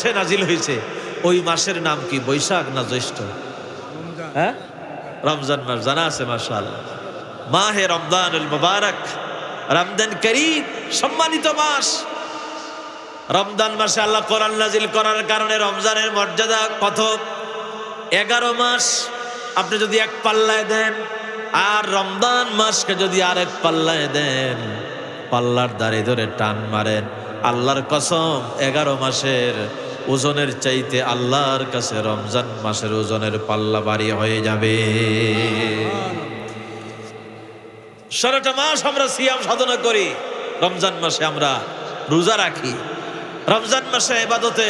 মাসে নাজিল হয়েছে, ওই মাসের নাম কি, বৈশাখ না জ্যৈষ্ঠ? হ্যাঁ, রমজান মাস। জানা আছে? মাশাআল্লাহ। মাহে রমজানুল মুবারক, রমজান করিম, সম্মানিত মাস। রমজান মাসে আল্লাহ কোরআন নাজিল করার কারণে রমজানের মর্যাদা কত? 11 মাস আপনি যদি এক পাল্লায় দেন, আর রমজান মাসকে যদি আরেক পাল্লায় দেন, পাল্লার দাঁড়ে ধরে টান মারেন, আল্লাহর কসম 11 মাসের ওজনের চাইতে আল্লাহর কাছে রমজান মাসের ওজনের পাল্লা ভারী হয়ে যাবে। সারাটা মাস আমরা সিয়াম সাধনা করি, রমজান মাসে আমরা রোজা রাখি। রমজান মাসে ইবাদতে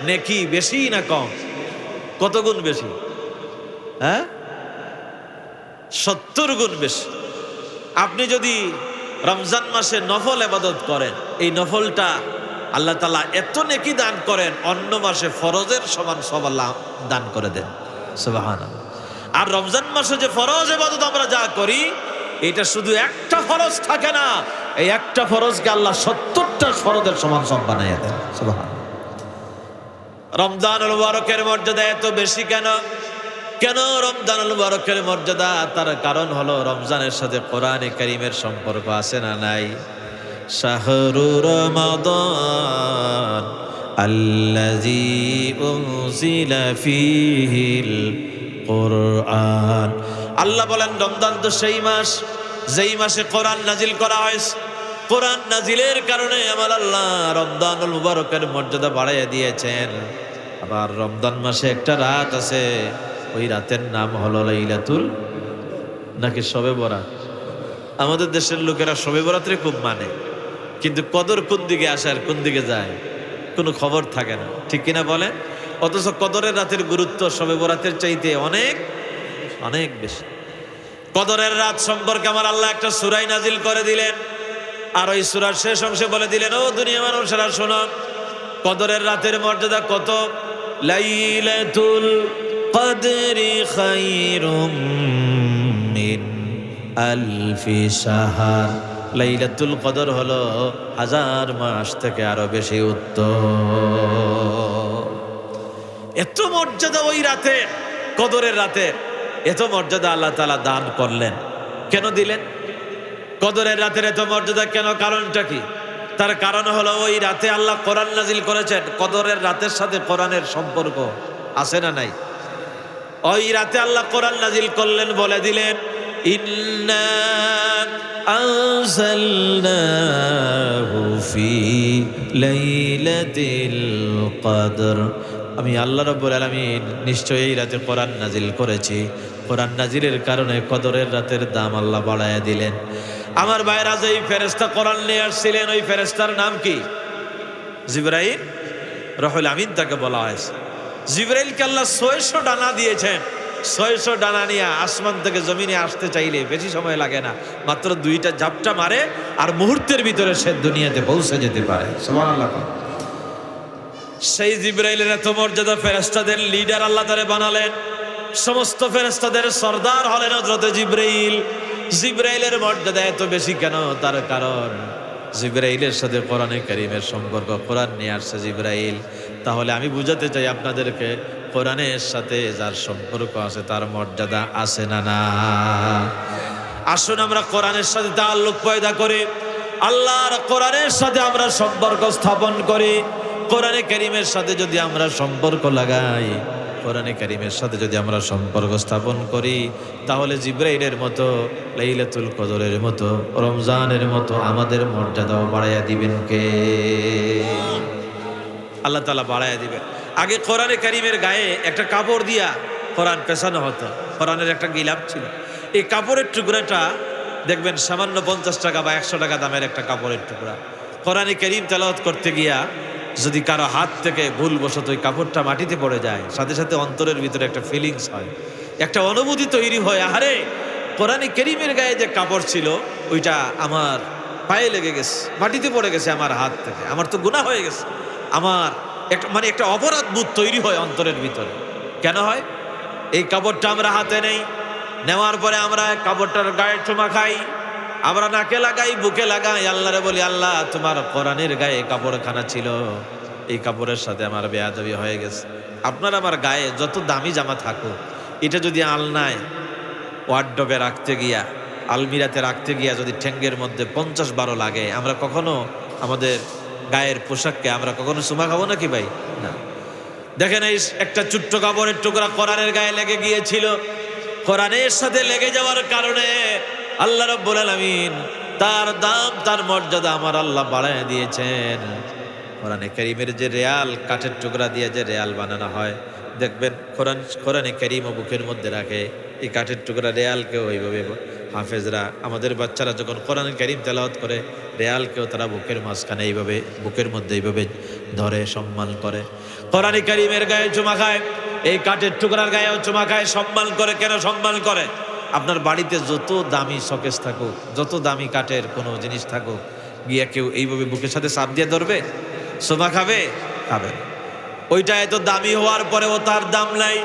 নেকি বেশি না কম? কত গুণ বেশি? হ্যাঁ, 70 গুণ বেশি। আপনি যদি রমজান মাসে নফল ইবাদত করেন, এই নফলটা আল্লাহ তাআলা এত নেকি দান করেন, অন্য মাসে ফরজের সমান সব আল্লাহ দান করে দেন। সুবহানাল্লাহ। আর রমজান মাসে যে ফরজ ইবাদত আমরা যা করি, এটা শুধু একটা ফরজ থাকে না, এই একটা ফরজকে আল্লাহ 70টা ফরজের সমান সব বানাইয়া দেন। সুবহানাল্লাহ। রমজানুল মুবারকের মর্যাদা এত বেশি কেন? কেন রমজানুল মুবারকের মর্যাদা? তার কারণ হলো রমজানের সাথে কোরআনে কারীমের সম্পর্ক আছে না নাই? শাহরু রমাদান আল্লাযী উনজিলা ফীহিল কুরআন। আল্লাহ বলেন রমজান তো সেই মাস যেই মাসে কোরআন নাজিল করা হয়েছে। কোরআন নাজিলের কারণে আমার আল্লাহ রমজানুল মুবারকের মর্যাদা বাড়াইয়া দিয়েছেন। আবার রমজান মাসে একটা রাত আছে, ওই রাতের নাম হলো লাইলাতুল, নাকি শবে বরাত? আমাদের দেশের লোকেরা শবে বরাতরে খুব মানে, কিন্তু কদর কোন দিকে আসে আর কোন দিকে যায় কোনো খবর থাকে না, ঠিক কিনা বলেন? অথচ কদরের রাতের গুরুত্ব শবে বরাতের চাইতে অনেক অনেক বেশি। কদরের রাত সম্পর্কে আমার আল্লাহ একটা সূরা নাজিল করে দিলেন, আর ওই সূরার শেষ অংশে বলে দিলেন, ও দুনিয়া মানুষেরা শোনো, কদরের রাতের মর্যাদা কত। লাইলাতুল কদরি খায়রুম মিন আলফি শাহর। লাইলাতুল কদর হলো 1000 মাস থেকে আরো বেশি উত্তম। এত মর্যাদা ওই রাতে, কদরের রাতে এত মর্যাদা আল্লাহ তাআলা দান করলেন। কেন দিলেন? কদরের রাতের এত মর্যাদা কেন? কারণটা কি? তার কারণ হলো ওই রাতে আল্লাহ কোরআন নাজিল করেছেন। কদরের রাতের সাথে কোরআনের সম্পর্ক আছে না নাই? ওই রাতে আল্লাহ কোরআন নাজিল করলেন, বলে দিলেন ইন্না আনজালনাহু ফি লাইলাতিল কদর। আমি আল্লাহ রাব্বুল আলামিন নিশ্চয়ই এই রাতে কোরআন নাজিল করেছি। কোরআন নাজিলের কারণে কদরের রাতের দাম আল্লাহ বাড়ায়া দিলেন। আমার ভাইরা, যেই ফেরেশতা কোরআন নিয়ে আসছিলেন, ওই ফেরেশতার নাম কি? জিবরাইল, রুহুল আমিন তাকে বলা হয়েছে। জিবরাইলকে আল্লাহ 600 ডানা দিয়েছেন। 600 ডানা নিয়ে আসমান থেকে জমিনে আসতে চাইলে বেশি সময় লাগে না, মাত্র 2টা ঝাপটা মারে আর মুহূর্তের ভিতরে সে দুনিয়াতে পৌঁছে যেতে পারে। সুবহানাল্লাহ। সেই জিবরাইলের এত মর্যাদা, ফেরেশতাদের লিডার আল্লাহ তাআলা বানালেন, সমস্ত ফেরেশতাদের সরদার হলেন হযরত জিবরাইল। জিবরাইলের মর্যাদা এত বেশি কেন? তার কারণ জিবরাইলের সাথে কোরআনে কারীমের সম্পর্ক। কোরআন নিয়ে আসছে জিবরাইল। তাহলে আমি বুঝাতে চাই আপনাদেরকে, কোরআনের সাথে যার সম্পর্ক আছে তার মর্যাদা আছে না না? আসুন আমরা কোরআনের সাথে তাআল্লুক পয়দা করি, আল্লাহর কোরআনের সাথে আমরা সম্পর্ক স্থাপন করি। কোরআনে কারীমের সাথে যদি আমরা সম্পর্ক লাগাই, কোরআনে কারীমের সাথে যদি আমরা সম্পর্ক স্থাপন করি, তাহলে জিবরাইলের মতো, লাইলাতুল কদরের মতো, রমজানের মতো আমাদের মর্যাদাও বাড়াইয়া দিবেন কে? আল্লাহ তাআলা বাড়াইয়া দিবেন। আগে কোরআনে কারীমের গায়ে একটা কাপড় দিয়া কোরআন পেছানো হতো। কোরআনের একটা গিলাফ ছিল, এই কাপড়ের টুকরাটা দেখবেন সামান্য 50 টাকা বা 100 টাকা দামের একটা কাপড়ের টুকরা। কোরআনে কারীম তেলাওয়াত করতে গিয়া যদি কারো হাত থেকে ভুলবশত ওই কাপড়টা মাটিতে পড়ে যায়, সাথে সাথে অন্তরের ভিতরে একটা ফিলিংস হয়, একটা অনুভূতি তৈরি হয়, আরে কোরআনে কারীমের গায়ে যে কাপড় ছিল ওইটা আমার পায়ে লেগে গেছে, মাটিতে পড়ে গেছে আমার হাত থেকে, আমার তো গুনাহ হয়ে গেছে। আমার একটা অপরাধ বোধ তৈরি হয় অন্তরের ভিতরে। কেন হয়? এই কাপড়টা আমরা হাতে নেই, নেওয়ার পরে আমরা কাপড়টার গায়ে চুমা খাই, আমরা নাকে লাগাই, বুকে লাগাই, আল্লাহরে বলি, আল্লাহ তোমার কোরআনের গায়ে কাপড়খানা ছিল, এই কাপড়ের সাথে আমার বেয়াদবি হয়ে গেছে। আপনার আমার গায়ে যত দামি জামা থাকুক, এটা যদি আলনায় ওয়ার্ডরোবে রাখতে গিয়া, আলমিরাতে রাখতে গিয়া যদি ঠ্যাঙ্গের মধ্যে 50-12 লাগে, আমরা কখনো আমাদের গায়ের পোশাককে আমরা কখনো চুমা খাবো নাকি ভাই? না। দেখেন এই একটা ছোট্ট কাপড়ের টুকরা কোরআনের গায়ে লেগে গিয়েছিল, কোরআনের সাথে লেগে যাওয়ার কারণে আল্লাহ রাব্বুল আলামিন তার দাম, তার মর্যাদা আমার আল্লাহ বাড়ায় দিয়েছেন। কোরআনে কারীমের যে রেয়াল, কাঠের টুকরা দিয়ে যে রেয়াল বানানো হয়, দেখবেন কোরআনে কারীম বুকের মধ্যে রাখে। এই কাঠের টুকরা রেয়ালকেও ওইভাবে হাফেজরা, আমাদের বাচ্চারা যখন কোরআনে কারীম তেলাওয়াত করে, রেয়ালকেও তারা বুকের মাঝখানে এইভাবে, বুকের মধ্যে এইভাবে ধরে সম্মান করে। কোরআনে কারীমের গায়ে চুমা খায়, এই কাঠের টুকরার গায়েও চুমা খায়, সম্মান করে। কেন সম্মান করে? আপনার বাড়িতে যত দামি শোকেস থাকুক, যত দামি কাঠের কোনো জিনিস থাকুক, গিয়া কেউ এইভাবে বুকের সাথে চাপ দিয়ে ধরবে? চুমা খাবে? খাবে না। ওইটা এত দামি হওয়ার পরেও তার দাম নাই।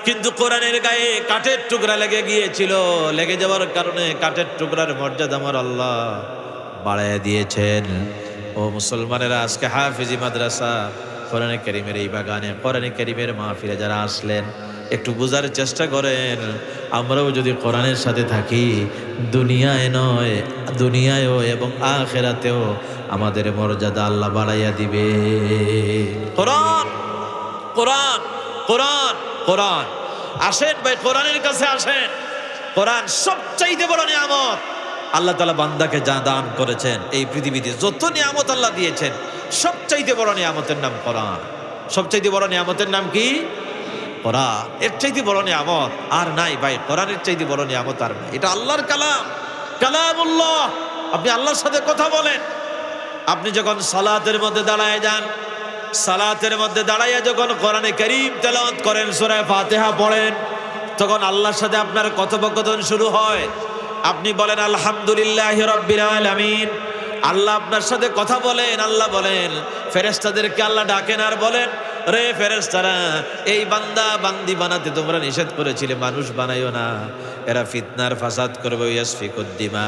কিন্তু কোরআনের গায়ে কাঠের টুকরা লেগে গিয়েছিল, লেগে যাওয়ার কারণে কাঠের টুকরার মর্যাদা আমার আল্লাহ বাড়ায় দিয়েছেন। ও মুসলমানেরা, আজকে হাফিজি মাদ্রাসা, কোরআনে কারীমের এই বাগানে, কোরআনে কারীমের মাহফিলে যারা আসলেন, একটু বোঝার চেষ্টা করেন। আমরাও যদি কোরআনের সাথে থাকি, দুনিয়ায় নয়, দুনিয়ায়ও এবং আখিরাতেও আমাদের মর্যাদা আল্লাহ বাড়াইয়া দিবে। কোরআন, কোরআন, কোরআন, কোরআন। আসেন ভাই, কোরআনের কাছে আসেন। কোরআন সবচাইতে বড় নিয়ামত আল্লাহ তাআলা বান্দাকে যা দান করেছেন। এই পৃথিবীতে যত নিয়ামত আল্লাহ দিয়েছেন, সবচাইতে বড় নিয়ামতের নাম কোরআন। সবচাইতে বড় নিয়ামতের নাম কি? কোরআন। এর চাইতে বড় নিয়ামত আর নাই ভাই, কোরআনের চাইতে বড় নিয়ামত আর নাই। এটা আল্লাহর কালাম, কালামুল্লাহ। আপনি আল্লাহর সাথে কথা বলেন। আপনি যখন সালাতের মধ্যে দাঁড়ায় যান, সালাতের মধ্যে দাঁড়াইয়া যখন কোরআনে কারীম তেলাওয়াত করেন, সূরা ফাতিহা পড়েন, তখন আল্লাহর সাথে আপনার কথোপকথন শুরু হয়। আপনি বলেন আলহামদুলিল্লাহি রাব্বিল আলামিন, আল্লাহ আপনার সাথে কথা বলেন। আল্লাহ বলেন, ফেরেশতাদেরকে আল্লাহ ডাকেন আর বলেন, রে ফেরেশতারা, এই বান্দা বান্দি বানাতে তোমরা নিষেধ করেছিলে, মানুষ বানাইও না, এরা ফিতনার ফাসাদ করবে, ইয়াসফিকুদ দিমা,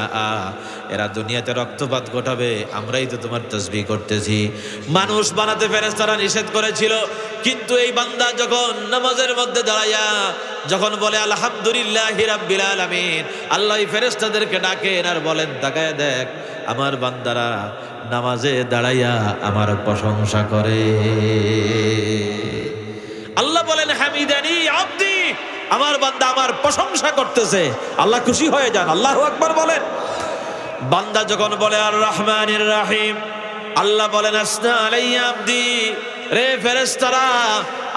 এরা দুনিয়াতে রক্তপাত ঘটাবে। আমরাই তো তোমার তাসবিহ করতেছি। মানুষ বানাতে ফেরেশতারা নিষেধ করেছিল, কিন্তু এই বান্দা যখন নামাজের মধ্যে দাঁড়াইয়া যখন বলে আলহামদুলিল্লাহি রাব্বিল আলামিন, আল্লাহ ফেরেশতাদেরকে ডাকেন আর বলেন, তাকায় দেখ, আমার বান্দারা নামাজে দাঁড়াইয়া আমার প্রশংসা করে। আল্লাহ বলেন, হামিদানি আব্দি, আমার বান্দা আমার প্রশংসা করতেছে। আল্লাহ খুশি হয়ে যান, আল্লাহু আকবার বলেন। বান্দা যখন বলে আর রহমানির রহিম, আল্লাহ বলেন, আসনা আলাইয়া আব্দি, রে ফেরেশতারা,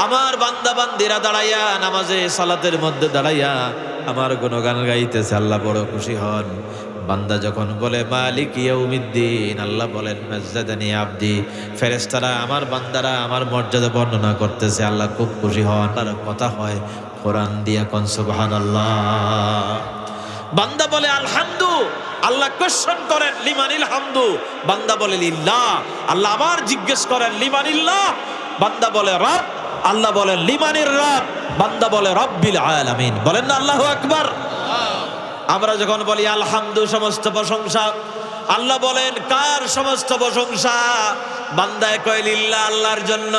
আমার বান্দা বান্দিরা দাঁড়াইয়া নামাজে সালাতের মধ্যে দাঁড়াইয়া আমার গুণগান গাইতেছে, আল্লাহ বড় খুশি হন। বান্দা যখন বলে মালিক ইয়াউমিদ্দিন, আল্লাহ বলেন, মাজ্জাদানি আব্দি, ফেরেশতারা আমার বান্দারা আমার মর্যাদা বর্ণনা করতেছে, আল্লাহ খুব খুশি হন। তার কথা হয় কোরআন দিয়া, কোন সুবহানাল্লাহ। বান্দা বলে আলহামদু, আল্লাহ কোশ্চেন করেন লিমানিল হামদু, বান্দা বলে লিল্লাহ, আল্লাহ আবার জিজ্ঞেস করেন লিমানিল্লাহ, বান্দা বলে রব, আল্লাহ বলেন লিমানির রব, বান্দা বলে রব্বিল আলামিন। বলেন না আল্লাহু আকবার। আমরা যখন বলি আলহামদু, সমস্ত প্রশংসা, আল্লাহ বলেন কার সমস্ত প্রশংসা? বান্দায় কয় লিল্লাহ, আল্লাহর জন্য।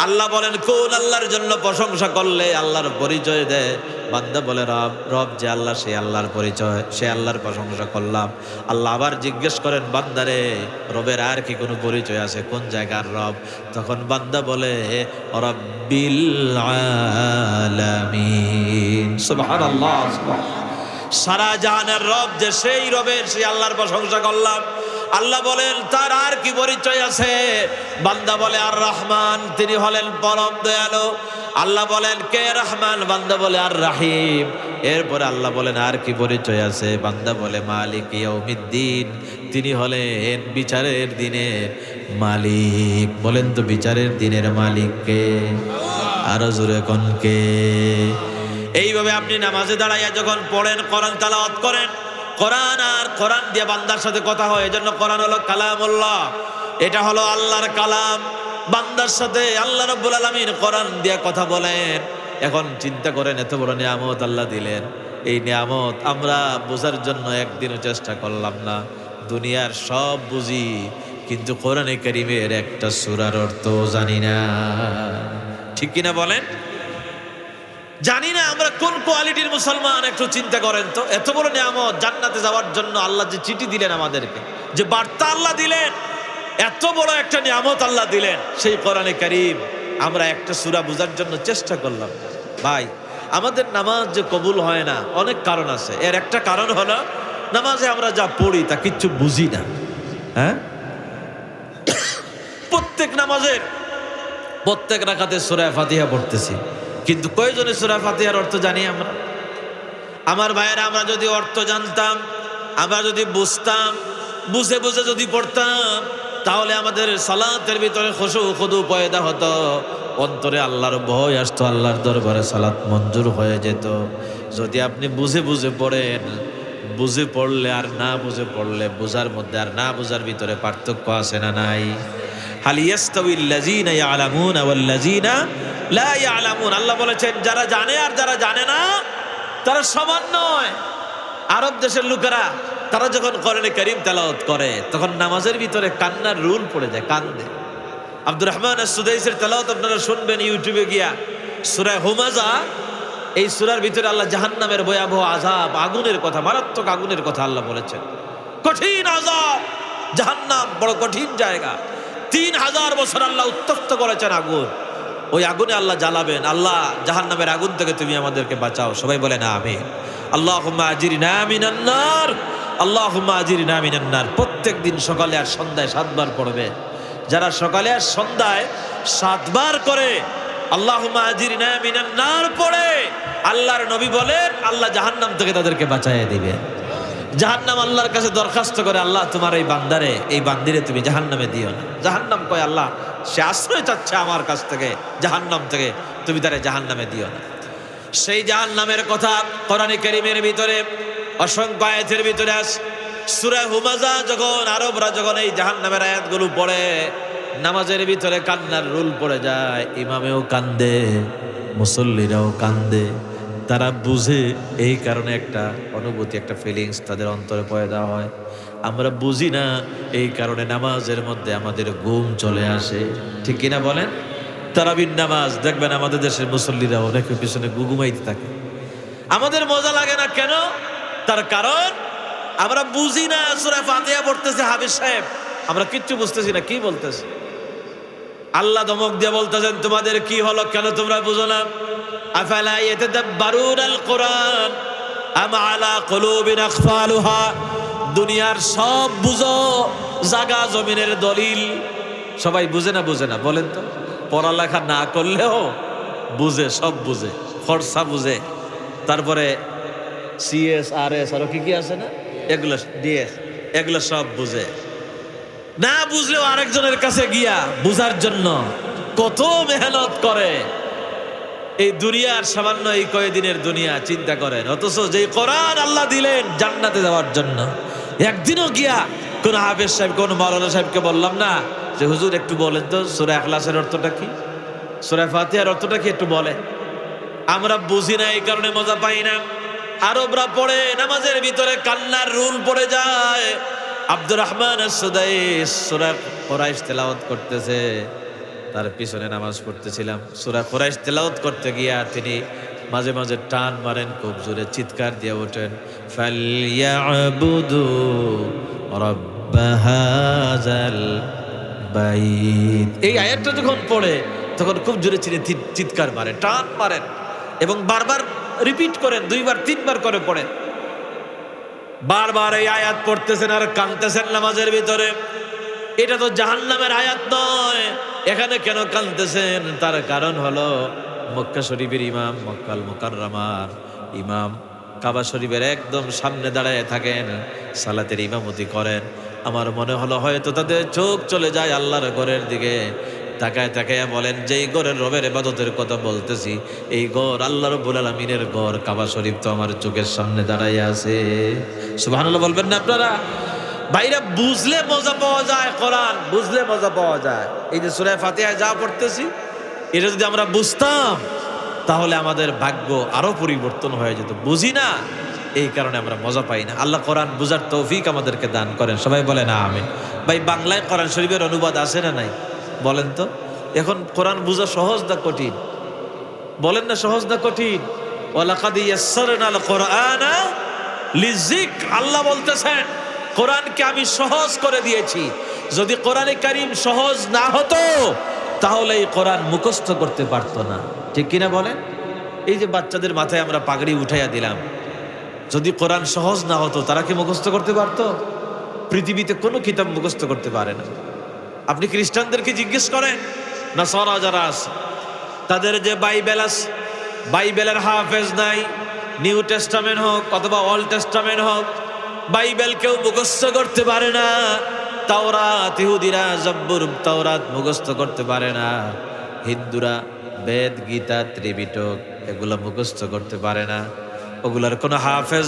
আল্লাহ বলেন কোন আল্লাহর জন্য প্রশংসা করলে আল্লাহর পরিচয় দেয়? বান্দা বলে রব, রব যে আল্লাহ, সে আল্লাহর পরিচয়, সে আল্লাহর প্রশংসা করলাম। আল্লাহ আবার জিজ্ঞেস করেন, বান্দারে রবের আর কি কোনো পরিচয় আছে? কোন জায়গার রব? তখন বান্দা বলে রব্বিল আলামিন। সুবহানাল্লাহ। সারা জাহানের রব যে, সেই রবের, সেই আল্লাহর প্রশংসা করলাম। আল্লাহ বলেন তার আর কি পরিচয় আছে? বান্দা বলে আর রহমান, তিনি হলেন পরম দয়ালু। আল্লাহ বলেন কে রহমান? বান্দা বলে আর রাহিম। এরপরে আল্লাহ বলেন আর কি পরিচয় আছে? বান্দা বলে মালিক ইয়াউমিদ্দিন, তিনি হলেন বিচারের দিনের মালিক। বলেন তো বিচারের দিনের মালিক কে? আরো জোরে কোন কে? এইভাবে আপনি নামাজে দাঁড়াইয়া যখন পড়েন, কোরআন তেলাওয়াত করেন, কোরআন আর কোরআন দিয়ে বান্দার সাথে কথা হয়। এজন্য কোরআন হলো কালামুল্লাহ, এটা হলো আল্লাহর কালাম। বান্দার সাথে আল্লাহ রাব্বুল আলামিন কোরআন দিয়ে কথা বলেন। এখন চিন্তা করেন, এত বড় নিয়ামত আল্লাহ দিলেন, এই নিয়ামত আমরা বোঝার জন্য একদিনও চেষ্টা করলাম না। দুনিয়ার সব বুঝি, কিন্তু কোরআনে কারীমের একটা সূরার অর্থ জানি না। ঠিক কিনা বলেন? জানি না আমরা কোন কোয়ালিটির মুসলমান, একটু চিন্তা করেন তো। এত বড় নিয়ামত, জান্নাতে যাওয়ার জন্য আল্লাহ যে চিঠি দিলেন আমাদেরকে, যে বার্তা আল্লাহ দিলেন, এত বড় একটা নিয়ামত আল্লাহ দিলেন, সেই কোরআনে কারীম আমরা একটা সূরা বোঝার জন্য চেষ্টা করলাম। ভাই, আমাদের নামাজ যে কবুল হয় না, অনেক কারণ আছে। এর একটা কারণ হলো নামাজে আমরা যা পড়ি তা কিচ্ছু বুঝি না। হ্যাঁ, প্রত্যেক নামাজের প্রত্যেক রাকাতে সূরা ফাতিহা পড়তেছি, কিন্তু কয়জনে সূরা ফাতিহার অর্থ জানি আমরা? আমার ভাইয়েরা, আমরা যদি অর্থ জানতাম, আমরা যদি বুঝতাম, বুঝে বুঝে যদি পড়তাম, তাহলে আমাদের সালাতের ভিতরে খুশু খুদু পয়দা হতো, অন্তরে আল্লাহর ভয় আসতো, আল্লাহর দরবারে সালাত মঞ্জুর হয়ে যেত। যদি আপনি বুঝে বুঝে পড়েন, বুঝে পড়লে আর না বুঝে পড়লে, বুঝার মধ্যে আর না বুঝার ভিতরে পার্থক্য আছে না নাই? হাল ইয়াস্তাউইল লাযীনা ইয়ালামুনা ওয়াল লাযীনা লা ইয়ালামুন। আল্লাহ বলেছেন, যারা জানে আর যারা জানে না তারা সমান নয়। আরব দেশের লোকেরা তারা যখন কোরআনে কারীম তেলাওয়াত করে, তখন নামাজের ভিতরে কান্নার রুল পড়ে যায়, কান্দে। আব্দুর রহমান আস-সুদাইসির তেলাওয়াত আপনারা শুনবেন ইউটিউবে গিয়া, সূরা হুমাযা। এই সূরার ভিতরে আল্লাহ জাহান্নামের ভয়াবহ আযাব, আগুনের কথা, মারাত্মক আগুনের কথা আল্লাহ বলেছেন। কঠিন আযাব, জাহান্নাম বড় কঠিন জায়গা। 3000 বছর আল্লাহ উত্তপ্ত করেছেন আগুন। ওই আগুনে আল্লাহ জ্বালাবেন। আল্লাহ, জাহান্নামের আগুন থেকে তুমি আমাদেরকে বাঁচাও। সবাই বলেন আমিন। আল্লাহুম্মা আজিরনা মিনান নার, আল্লাহুম্মা আজিরনা মিনান নার। প্রত্যেক দিন সকালে আর সন্ধ্যায় 7 বার পড়বে। যারা সকালে আর সন্ধ্যায় 7 বার করে আল্লাহুম্মা আজিরনা মিনান নার পড়ে, আল্লাহর নবী বলেন আল্লাহ জাহান্নাম থেকে তাদেরকে বাঁচাইয়া দিবে। জাহান্নাম আল্লাহর কাছে দরখাস্ত করে, আল্লাহ তোমার এই বান্দারে, এই বান্দিরে তুমি জাহান্নামে দিও না। জাহান্নাম কয়, আল্লাহ সে আশ্রয় চাচ্ছে আমার কাছ থেকে, জাহান্নাম থেকে, তুমি তারে জাহান্নামে দিও না। সেই জাহান্নামের কথা কোরআনে কারীমের ভিতরে অসংখ্য আয়াতের ভিতরে আছে। সূরা হুমাযা যখন আরবরা যখন এই জাহান্নামের আয়াতগুলো পড়ে, নামাজের ভিতরে কান্নার রুল পড়ে যায়। ইমামেও কান্দে, মুসল্লিরাও কান্দে। তারা বুঝে, এই কারণে একটা অনুভূতি, একটা ফিলিংস তাদের অন্তরে পয়দা হয়। আমরা বুঝি না, এই কারণে নামাজের মধ্যে আমাদের ঘুম চলে আসে। ঠিক কিনা বলেন? তারাবির নামাজ দেখবেন আমাদের দেশের মুসল্লিরা অনেকে পিছনে ঘুমাইতে থাকে। আমাদের মজা লাগে না কেন? তার কারণ আমরা বুঝি না। সূরা ফাতিহা পড়তেছে হাফেজ সাহেব, আমরা কিচ্ছু বুঝতেছি না কি বলতেছে। আল্লাহ ধমক দিয়ে বলতেছেন, তোমাদের কি হলো, কেন তোমরা বুঝো না? আফালা ইয়াতাদাব্বারুনাল কুরআন আম আলা কুলুবিন আকফালুহা। দুনিয়ার সব বুঝো, জাগা জমিনের দলিল সবাই বুঝে না? বুঝে না বলেন তো? পড়ালেখা না করলেও বুঝে, সব বুঝে, খরচা বুঝে, তারপরে সিএস আরএস আরো কি কি আছে না, এগুলো ডিএস, এগুলো সব বুঝে। না বুঝলেও আরেকজনের কাছে গিয়া বুঝার জন্য কত মেহনত করে। এই দুনিয়ার সামান্য এই কয়েকদিনের দুনিয়া চিন্তা করেন, অথচ যে কোরআন আল্লাহ দিলেন জান্নাতে যাওয়ার জন্য, একদিনও গিয়া কোন হাফেজ সাহেব, কোন মাওলানা সাহেবকে বললাম না যে হুজুর একটু বলেন তো সূরা ইখলাসের অর্থটা কি, সূরা ফাতিহার অর্থটা কি, একটু বলে। আমরা বুঝি না, এই কারণে মজা পাই না। আরবরা পড়ে, নামাজের ভিতরে কান্নার রুল পড়ে যায়। আব্দুর রহমান আস-সুদাইস সূরা কুরাইশ তেলাওয়াত করতেছে, তার পিছনে নামাজ পড়তেছিলাম। সূরা কুরাইশ তেলাওয়াত করতে গিয়া তিনি মাঝে মাঝে টান মারেন, খুব জোরে চিৎকার দিয়ে ওঠেন, ফালইয়াবুদু রাব্ব হাযাল বাইত। এই আয়াতটা যখন পড়ে তখন খুব জোরে চিৎকার মারেন, টান মারেন এবং বারবার রিপিট করেন, 2 বার 3 বার করে পড়েন। বারবার এই আয়াত পড়তেছেন আর কাঁদতেছেন নামাজের ভিতরে। এটা তো জাহান্নামের আয়াত নয়, এখানে কেন কাঁদতেছেন? তার কারণ হলো মক্কা শরীফের ইমাম, মক্কাল মুকাররমার ইমাম কাবা শরীফের একদম সামনে দাঁড়ায় থাকেন, সালাতের ইমামতি করেন। আমার মনে হলো হয়তো তাদের চোখ চলে যায় আল্লাহর ঘরের দিকে। তাকায় তাকায় বলেন, যেই ঘরের রবের ইবাদতের কথা বলতেছি, এই ঘর আল্লাহ রাব্বুল আলামিনের ঘর, কাবা শরীফ তো আমার চোখের সামনে দাঁড়ায় আছে। সুবহানাল্লাহ বলবেন না আপনারা? ভাইরা, বুঝলে মজা পাওয়া যায়, কোরআন বুঝলে মজা পাওয়া যায়। এই যে সূরা ফাতিহা যা পড়তেছি, এটা যদি আমরা বুঝতাম তাহলে আমাদের ভাগ্য আরো পরিবর্তন হয়ে যেত। বুঝি না, এই কারণে আমরা মজা পাই না। আল্লাহ কোরআন বুঝার তৌফিক আমাদেরকে দান করেন, সবাই বলে না আমিন। ভাই বাংলায় কোরআন শরীফের অনুবাদ আছে না নাই বলেন তো? এখন কোরআন বুঝা সহজ না কঠিন? বলেন না সহজ না কঠিন? ওয়ালাকাদ ইয়াসসারনাল কোরআনা লিযিকর, আল্লাহ বলতেছেন কোরআনকে আমি সহজ করে দিয়েছি। যদি কোরআনে কারীম সহজ না হতো তাহলে এই কোরআন মুখস্থ করতে পারতো না, ঠিক কিনা বলেন? এই যে বাচ্চাদের মাথায় আমরা পাগড়ি উঠাইয়া দিলাম, যদি কোরআন সহজ না হতো তারা কি মুখস্থ করতে পারতো? পৃথিবীতে কোনো কিতাব মুখস্থ করতে পারে না। আপনি খ্রিস্টানদেরকে জিজ্ঞেস করেন, নাসারা যারা আছে তাদের যে বাইবেল আছে, বাইবেলের হাফেজ নাই। নিউ টেস্টামেন্ট হোক অথবা ওল্ড টেস্টামেন্ট হোক, বাইবেল কেউ মুখস্থ করতে পারে না। তাওরাত, ইহুদিরা জব্বুর তাওরাত মুখস্থ করতে পারে না। হিন্দুরা বেদ, গীতা, ত্রিপিটক এগুলো মুখস্থ করতে পারে না। ওগুলার কোনো হাফেজ